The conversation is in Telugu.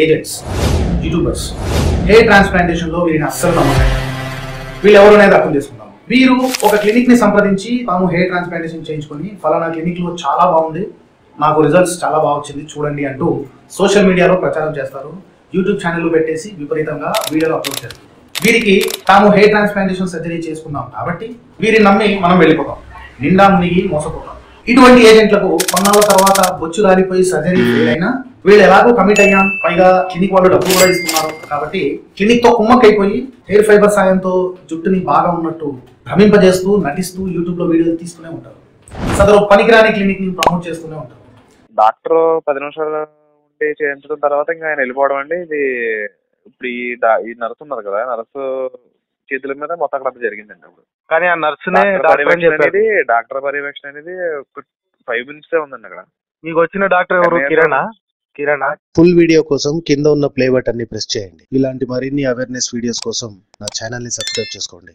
Agents, YouTubers. హెయిర్ ట్రాన్స్ప్లాంటేషన్ లో వీరిని అస్సలు నమ్మకండి. వీళ్ళు ఎవరు అనేది అర్థం చేసుకుందాం. వీరు ఒక క్లినిక్ ని సంప్రదించి తాము హెయిర్ ట్రాన్స్ప్లాంటేషన్ చేయించుకొని ఫలానా క్లినిక్ లో చాలా బాగుంది, నాకు రిజల్ట్స్ చాలా బాగా వచ్చింది చూడండి అంటూ సోషల్ మీడియాలో ప్రచారం చేస్తారు. యూట్యూబ్ ఛానల్ పెట్టేసి విపరీతంగా వీడియోలు అప్లోడ్ చేస్తారు. వీరికి తాము హెయిర్ ట్రాన్స్ప్లాంటేషన్ సర్జరీ చేసుకున్నాం కాబట్టి వీరిని నమ్మి మనం వెళ్ళిపోతాం, నిండా మునిగి మోసపోతాం. ఇటువంటి ఏజెంట్లకు కొన్నాళ్ళ తర్వాత బొచ్చు రాలిపోయి సర్జరీ ఫెయిల్ అయినా వీళ్ళు ఎలాగో కమిట్ అయ్యాం, పైగా క్లినిక్ వాళ్ళు డబ్బులు కూడా ఇస్తున్నారు కాబట్టి క్లినిక్ తో కుమ్మక్కైపోయి హెయిర్ ఫైబర్ సాయంతో జుట్టుని బాగా ఉన్నట్టు భ్రమింపజేస్తూ నటిస్తూ యూట్యూబ్ లో వీడియోలు తీస్తూనే ఉంటారు. సదరు పనికిరాని క్లినిక్ ని ప్రమోట్ చేస్తూనే ఉంటారు. డాక్టర్ 10 నిమిషాలు ఉండి చేయించడం తర్వాత ఇంకా ఆయన వెళ్ళిపోవడం అండి. ఇది ఇప్పుడు ఈ నర్సు ఉన్నారు కదా, నర్సు చేతుల మీద మొత్తం అక్కడ జరిగిందండి. అప్పుడు కానీ ఆ నర్సునే డాక్టర్ పర్యవేక్షణ అనేది ఒక 5 minutes ఉందండి అక్కడ. మీకు వచ్చిన డాక్టర్ ఎవరు? కిరణ్. ఫుల్ వీడియో కోసం కింద ఉన్న ప్లే బటన్ ని ప్రెస్ చేయండి. ఇలాంటి మరిన్ని అవేర్నెస్ వీడియోస్ కోసం నా ఛానల్ ని సబ్స్క్రైబ్ చేసుకోండి.